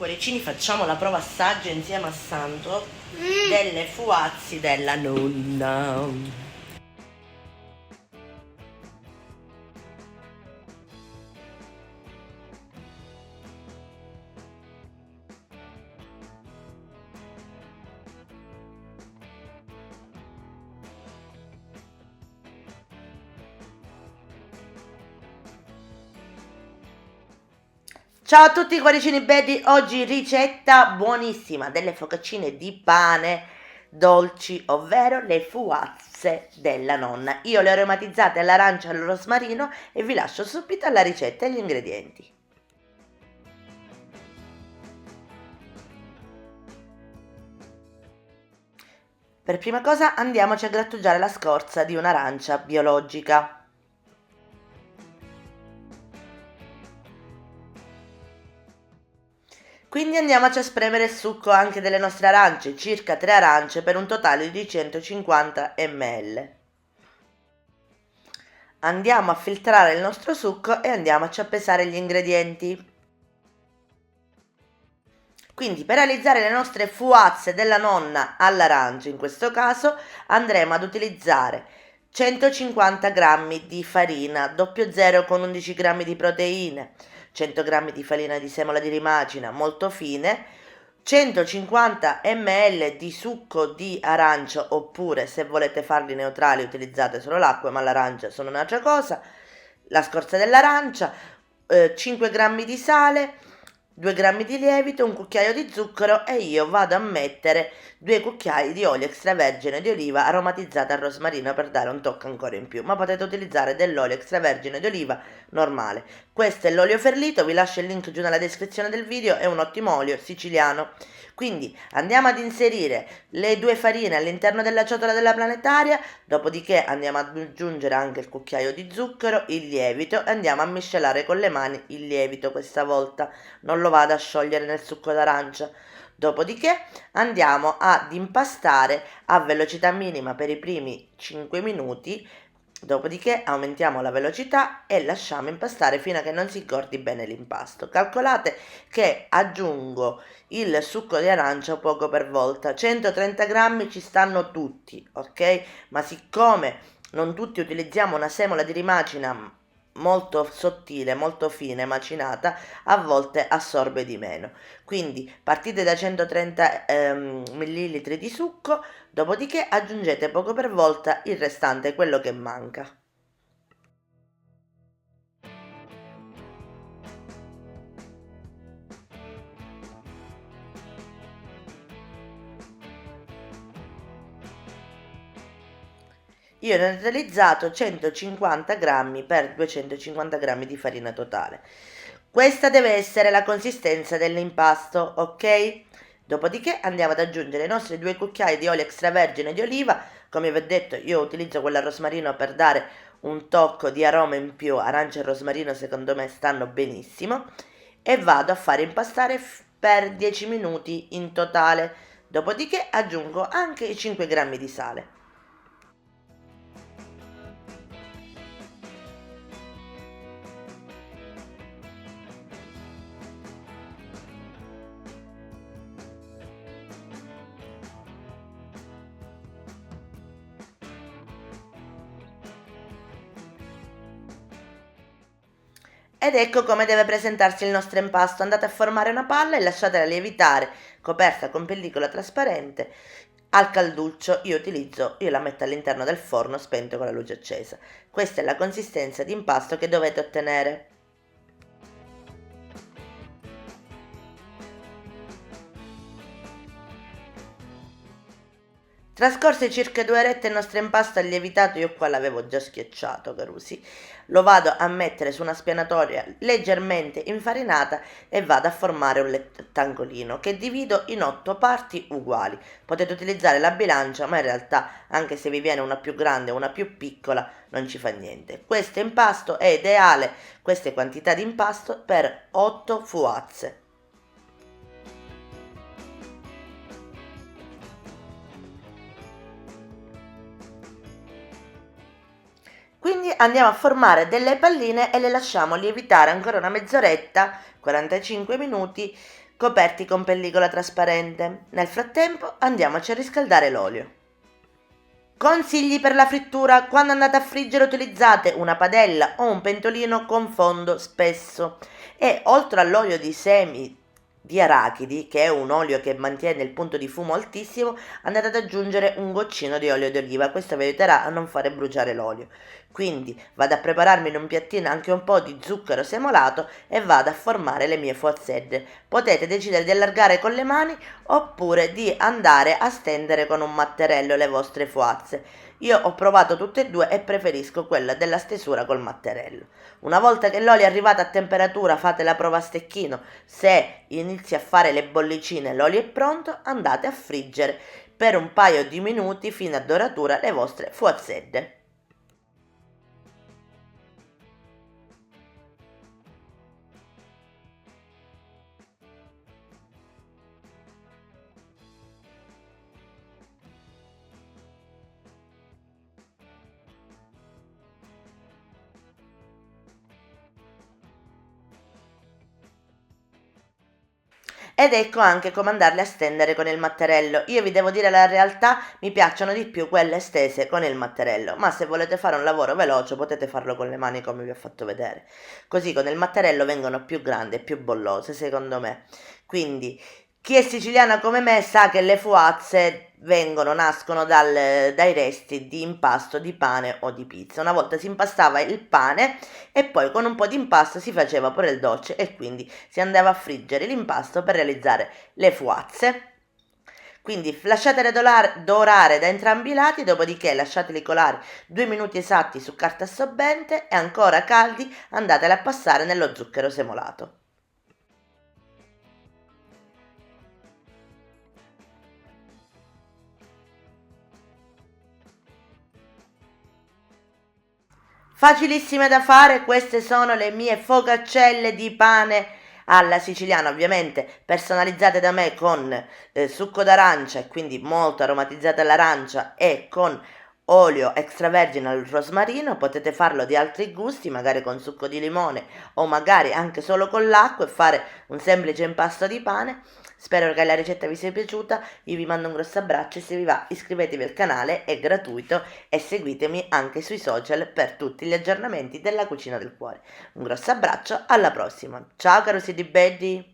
Cuoricini, facciamo la prova assaggio insieme a Santo delle fuazzi della nonna. Ciao a tutti cuoricini belli, oggi ricetta buonissima delle focaccine di pane dolci, ovvero le fuazze della nonna. Io le ho aromatizzate all'arancia e al rosmarino e vi lascio subito alla ricetta e gli ingredienti. Per prima cosa andiamoci a grattugiare la scorza di un'arancia biologica. Quindi andiamoci a spremere il succo anche delle nostre arance, circa 3 arance per un totale di 150 ml. Andiamo a filtrare il nostro succo e andiamoci a pesare gli ingredienti. Quindi per realizzare le nostre fuazze della nonna all'arancia, in questo caso, andremo ad utilizzare 150 g di farina 00 con 11 g di proteine, 100 g di farina di semola di rimacina molto fine, 150 ml di succo di arancia, oppure se volete farli neutrali utilizzate solo l'acqua, ma l'arancia sono un'altra cosa, la scorza dell'arancia, 5 g di sale, 2 g di lievito, un cucchiaio di zucchero e io vado a mettere 2 cucchiai di olio extravergine di oliva aromatizzato al rosmarino per dare un tocco ancora in più, ma potete utilizzare dell'olio extravergine di oliva normale. Questo è l'olio Ferlito, vi lascio il link giù nella descrizione del video, è un ottimo olio siciliano. Quindi andiamo ad inserire le 2 farine all'interno della ciotola della planetaria, dopodiché andiamo ad aggiungere anche il cucchiaio di zucchero, il lievito e andiamo a miscelare con le mani il lievito questa volta, non lo vado a sciogliere nel succo d'arancia. Dopodiché andiamo ad impastare a velocità minima per i primi 5 minuti, dopodiché aumentiamo la velocità e lasciamo impastare fino a che non si ingordi bene l'impasto. Calcolate che aggiungo il succo di arancia poco per volta, 130 grammi ci stanno tutti, ok? Ma siccome non tutti utilizziamo una semola di rimacina molto sottile, molto fine, macinata, a volte assorbe di meno. Quindi partite da 130 ml di succo, dopodiché aggiungete poco per volta il restante, quello che manca. Io ne ho realizzato 150 grammi per 250 grammi di farina totale. Questa deve essere la consistenza dell'impasto, ok? Dopodiché andiamo ad aggiungere i nostri 2 cucchiai di olio extravergine di oliva. Come vi ho detto, io utilizzo quella rosmarino per dare un tocco di aroma in più. Arancia e rosmarino secondo me stanno benissimo. E vado a fare impastare per 10 minuti in totale. Dopodiché aggiungo anche i 5 grammi di sale. Ed ecco come deve presentarsi il nostro impasto. Andate a formare una palla e lasciatela lievitare, coperta con pellicola trasparente, al calduccio. Io la metto all'interno del forno spento con la luce accesa. Questa è la consistenza di impasto che dovete ottenere. Trascorse circa 2 orette il nostro impasto è lievitato, io qua l'avevo già schiacciato, carusi. Lo vado a mettere su una spianatoia leggermente infarinata e vado a formare un rettangolino che divido in 8 parti uguali. Potete utilizzare la bilancia, ma in realtà anche se vi viene una più grande o una più piccola non ci fa niente. Questo impasto è ideale, queste quantità di impasto per 8 fuazze. Quindi andiamo a formare delle palline e le lasciamo lievitare ancora una mezz'oretta, 45 minuti, coperti con pellicola trasparente. Nel frattempo andiamoci a riscaldare l'olio. Consigli per la frittura: quando andate a friggere utilizzate una padella o un pentolino con fondo spesso e oltre all'olio di semi di arachidi, che è un olio che mantiene il punto di fumo altissimo, andate ad aggiungere un goccino di olio d'oliva. Questo vi aiuterà a non fare bruciare l'olio. Quindi vado a prepararmi in un piattino anche un po' di zucchero semolato e vado a formare le mie foazzette. Potete decidere di allargare con le mani oppure di andare a stendere con un matterello le vostre foazze. Io ho provato tutte e due e preferisco quella della stesura col matterello. Una volta che l'olio è arrivato a temperatura, fate la prova a stecchino. Se inizi a fare le bollicine, l'olio è pronto, andate a friggere per un paio di minuti fino a doratura le vostre foazzette. Ed ecco anche come andarle a stendere con il matterello. Io vi devo dire la realtà, mi piacciono di più quelle stese con il matterello, ma se volete fare un lavoro veloce potete farlo con le mani come vi ho fatto vedere. Così con il matterello vengono più grandi e più bollose, secondo me. Quindi chi è siciliana come me sa che le fuazze nascono dai resti di impasto di pane o di pizza. Una volta si impastava il pane e poi con un po' di impasto si faceva pure il dolce e quindi si andava a friggere l'impasto per realizzare le fuazze. Quindi lasciatele dorare da entrambi i lati, dopodiché lasciateli colare 2 minuti esatti su carta assorbente e ancora caldi andateli a passare nello zucchero semolato. Facilissime da fare, queste sono le mie focaccelle di pane alla siciliana, ovviamente personalizzate da me con succo d'arancia e quindi molto aromatizzate all'arancia e con olio extravergine al rosmarino. Potete farlo di altri gusti, magari con succo di limone o magari anche solo con l'acqua e fare un semplice impasto di pane. Spero che la ricetta vi sia piaciuta, io vi mando un grosso abbraccio e se vi va iscrivetevi al canale, è gratuito e seguitemi anche sui social per tutti gli aggiornamenti della cucina del cuore. Un grosso abbraccio, alla prossima. Ciao caro Sidi Beddi!